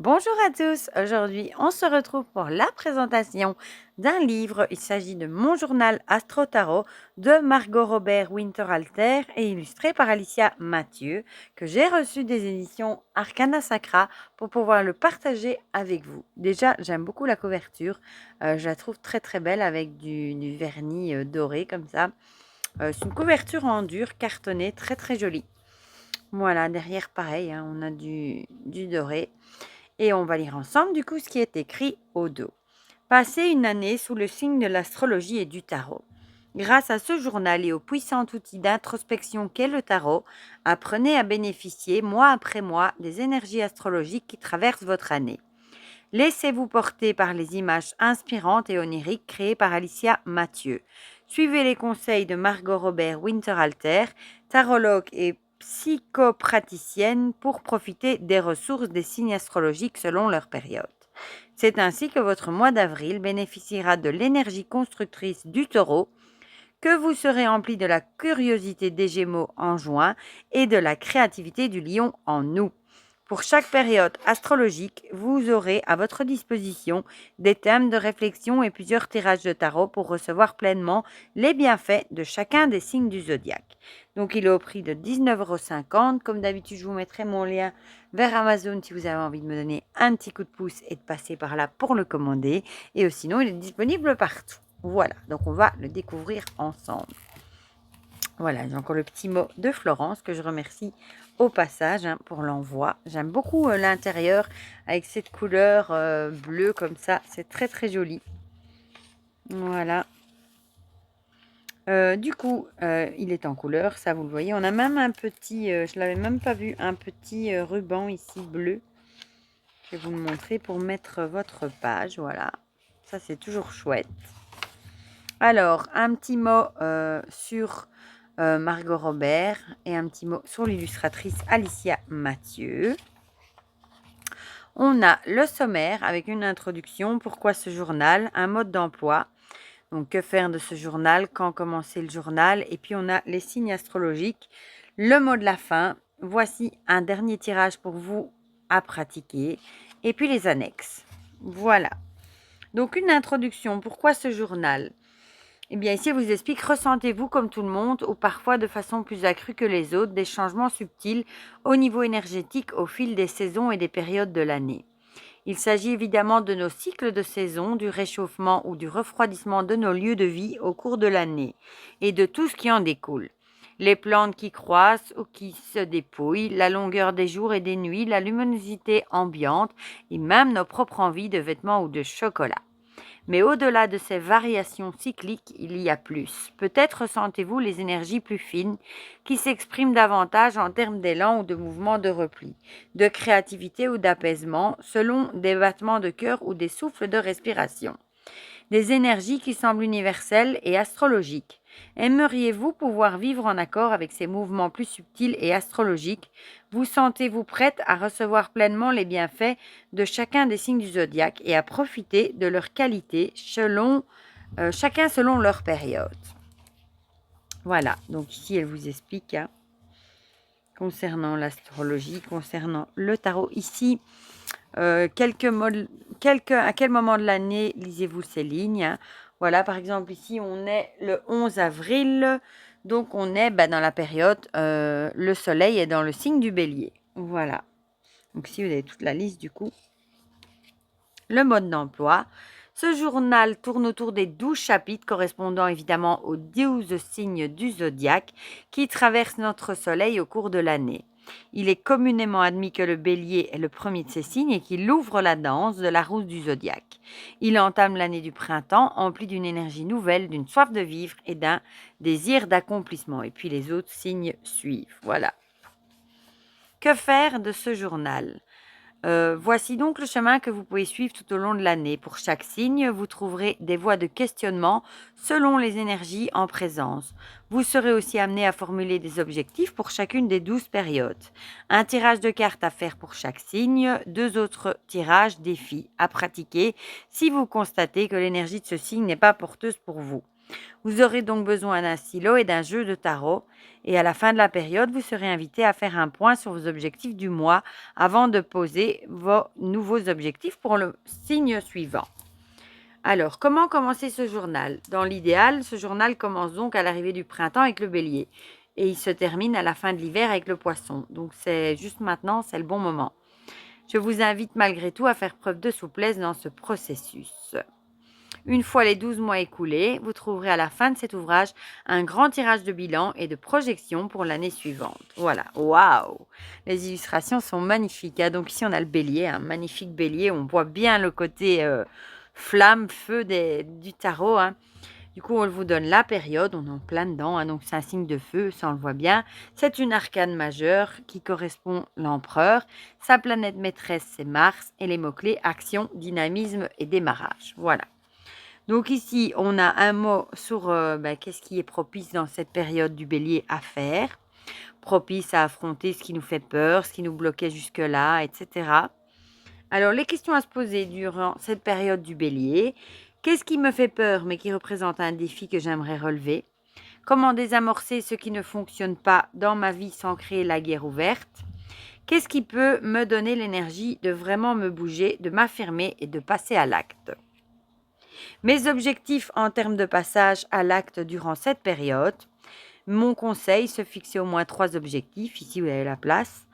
Bonjour à tous, aujourd'hui on se retrouve pour la présentation d'un livre. Il s'agit de Mon journal Astro Tarot de Margot Robert Winterhalter et illustré par Alicia Mathieu, que j'ai reçu des éditions Arcana Sacra pour pouvoir le partager avec vous. Déjà, j'aime beaucoup la couverture, je la trouve très très belle avec du vernis doré comme ça. C'est une couverture en dur, cartonnée, très très jolie. Voilà, derrière pareil, hein, on a du doré. Et on va lire ensemble du coup ce qui est écrit au dos. Passez une année sous le signe de l'astrologie et du tarot. Grâce à ce journal et au puissant outil d'introspection qu'est le tarot, apprenez à bénéficier mois après mois des énergies astrologiques qui traversent votre année. Laissez-vous porter par les images inspirantes et oniriques créées par Alicia Mathieu. Suivez les conseils de Margot Robert Winterhalter, tarologue et psychopraticienne, pour profiter des ressources des signes astrologiques selon leur période. C'est ainsi que votre mois d'avril bénéficiera de l'énergie constructrice du taureau, que vous serez empli de la curiosité des Gémeaux en juin et de la créativité du Lion en août. Pour chaque période astrologique, vous aurez à votre disposition des thèmes de réflexion et plusieurs tirages de tarot pour recevoir pleinement les bienfaits de chacun des signes du zodiaque. Donc il est au prix de 19,50 €. Comme d'habitude, je vous mettrai mon lien vers Amazon si vous avez envie de me donner un petit coup de pouce et de passer par là pour le commander. Et sinon, il est disponible partout. Voilà, donc on va le découvrir ensemble. Voilà, j'ai encore le petit mot de Florence que je remercie au passage pour l'envoi. J'aime beaucoup l'intérieur avec cette couleur bleue comme ça. C'est très très joli. Voilà. Du coup, il est en couleur, ça vous le voyez. On a même un petit, je l'avais même pas vu, un petit ruban ici bleu. Je vais vous le montrer pour mettre votre page. Voilà, ça c'est toujours chouette. Alors, un petit mot sur Margot Robert et un petit mot sur l'illustratrice Alicia Mathieu. On a le sommaire avec une introduction, pourquoi ce journal, un mode d'emploi, donc que faire de ce journal, quand commencer le journal, et puis on a les signes astrologiques, le mot de la fin, voici un dernier tirage pour vous à pratiquer, et puis les annexes. Voilà. Donc une introduction, pourquoi ce journal ? Eh bien, ici, elle vous explique, ressentez-vous comme tout le monde ou parfois de façon plus accrue que les autres des changements subtils au niveau énergétique au fil des saisons et des périodes de l'année. Il s'agit évidemment de nos cycles de saison, du réchauffement ou du refroidissement de nos lieux de vie au cours de l'année et de tout ce qui en découle. Les plantes qui croissent ou qui se dépouillent, la longueur des jours et des nuits, la luminosité ambiante et même nos propres envies de vêtements ou de chocolat. Mais au-delà de ces variations cycliques, il y a plus. Peut-être ressentez-vous les énergies plus fines qui s'expriment davantage en termes d'élan ou de mouvement de repli, de créativité ou d'apaisement, selon des battements de cœur ou des souffles de respiration. Des énergies qui semblent universelles et astrologiques. Aimeriez-vous pouvoir vivre en accord avec ces mouvements plus subtils et astrologiques? Vous sentez-vous prête à recevoir pleinement les bienfaits de chacun des signes du zodiaque et à profiter de leurs qualités chacun selon leur période? Voilà, donc ici elle vous explique concernant l'astrologie, concernant le tarot. Ici, à quel moment de l'année lisez-vous ces lignes? Voilà, par exemple, ici, on est le 11 avril, donc on est dans la période, le soleil est dans le signe du bélier. Voilà. Donc ici, vous avez toute la liste du coup. Le mode d'emploi. Ce journal tourne autour des 12 chapitres correspondant évidemment aux 12 signes du zodiaque qui traversent notre soleil au cours de l'année. Il est communément admis que le bélier est le premier de ces signes et qu'il ouvre la danse de la roue du zodiaque. Il entame l'année du printemps empli d'une énergie nouvelle, d'une soif de vivre et d'un désir d'accomplissement. Et puis les autres signes suivent. Voilà. Que faire de ce journal ? Voici donc le chemin que vous pouvez suivre tout au long de l'année. Pour chaque signe, vous trouverez des voies de questionnement selon les énergies en présence. Vous serez aussi amené à formuler des objectifs pour chacune des 12 périodes. Un tirage de cartes à faire pour chaque signe, 2 autres tirages défis à pratiquer si vous constatez que l'énergie de ce signe n'est pas porteuse pour vous. Vous aurez donc besoin d'un stylo et d'un jeu de tarot. Et à la fin de la période, vous serez invité à faire un point sur vos objectifs du mois avant de poser vos nouveaux objectifs pour le signe suivant. Alors, comment commencer ce journal? Dans l'idéal, ce journal commence donc à l'arrivée du printemps avec le bélier et il se termine à la fin de l'hiver avec le poisson. Donc, c'est juste maintenant, c'est le bon moment. Je vous invite malgré tout à faire preuve de souplesse dans ce processus. Une fois les 12 mois écoulés, vous trouverez à la fin de cet ouvrage un grand tirage de bilan et de projection pour l'année suivante. Voilà, waouh! Les illustrations sont magnifiques, hein. Donc ici, on a le bélier, un magnifique bélier. On voit bien le côté flamme, feu du tarot, hein. Du coup, on vous donne la période, on est en plein dedans, hein, donc c'est un signe de feu, ça on le voit bien. C'est une arcane majeure qui correspond à l'empereur. Sa planète maîtresse, c'est Mars, et les mots-clés action, dynamisme et démarrage. Voilà. Donc ici, on a un mot sur qu'est-ce qui est propice dans cette période du bélier à faire, propice à affronter ce qui nous fait peur, ce qui nous bloquait jusque-là, etc. Alors, les questions à se poser durant cette période du bélier. Qu'est-ce qui me fait peur mais qui représente un défi que j'aimerais relever? Comment désamorcer ce qui ne fonctionne pas dans ma vie sans créer la guerre ouverte? Qu'est-ce qui peut me donner l'énergie de vraiment me bouger, de m'affirmer et de passer à l'acte? Mes objectifs en termes de passage à l'acte durant cette période. Mon conseil, se fixer au moins 3 objectifs. Ici, vous avez la place.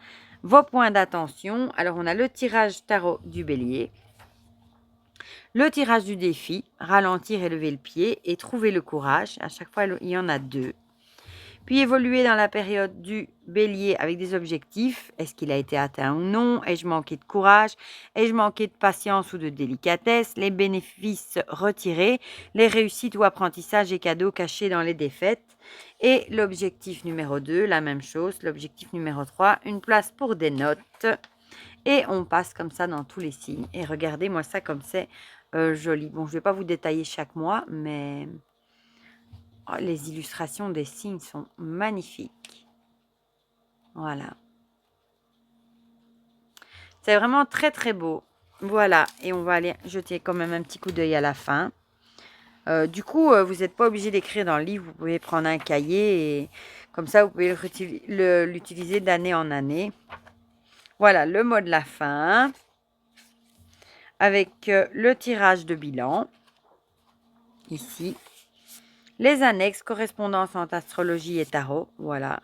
Vos points d'attention. Alors, on a le tirage tarot du bélier. Le tirage du défi, ralentir et lever le pied et trouver le courage. À chaque fois, il y en a 2. Puis évoluer dans la période du bélier avec des objectifs. Est-ce qu'il a été atteint ou non? Ai-je manqué de courage? Ai-je manqué de patience ou de délicatesse? Les bénéfices retirés, les réussites ou apprentissages et cadeaux cachés dans les défaites. Et l'objectif numéro 2, la même chose. L'objectif numéro 3, une place pour des notes. Et on passe comme ça dans tous les signes. Et regardez-moi ça comme c'est joli. Bon, je ne vais pas vous détailler chaque mois, mais... Oh, les illustrations des signes sont magnifiques. Voilà. C'est vraiment très très beau. Voilà. Et on va aller jeter quand même un petit coup d'œil à la fin. Du coup, vous n'êtes pas obligé d'écrire dans le livre. Vous pouvez prendre un cahier et comme ça, vous pouvez l'utiliser d'année en année. Voilà le mot de la fin. Avec le tirage de bilan. Ici. Les annexes, correspondance entre astrologie et tarot. Voilà.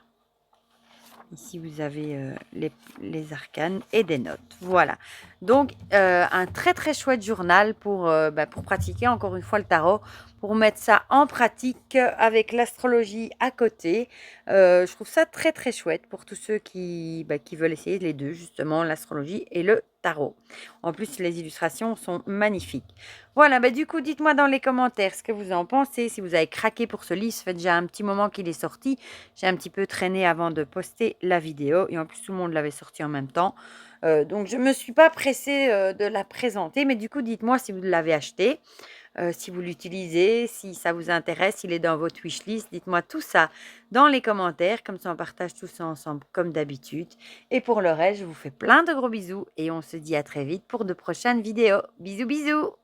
Ici, vous avez les arcanes et des notes. Voilà. Donc, un très, très chouette journal pour pratiquer encore une fois le tarot, pour mettre ça en pratique avec l'astrologie à côté. Je trouve ça très, très chouette pour tous ceux qui veulent essayer les deux, justement, l'astrologie et le tarot. En plus, les illustrations sont magnifiques. Voilà, du coup, dites-moi dans les commentaires ce que vous en pensez. Si vous avez craqué pour ce livre, ça fait déjà un petit moment qu'il est sorti. J'ai un petit peu traîné avant de poster la vidéo. Et en plus, tout le monde l'avait sorti en même temps. Donc, je ne me suis pas pressée de la présenter. Mais du coup, dites-moi si vous l'avez acheté. Si vous l'utilisez, si ça vous intéresse, s'il est dans votre wishlist, dites-moi tout ça dans les commentaires, comme ça on partage tout ça ensemble comme d'habitude. Et pour le reste, je vous fais plein de gros bisous et on se dit à très vite pour de prochaines vidéos. Bisous bisous!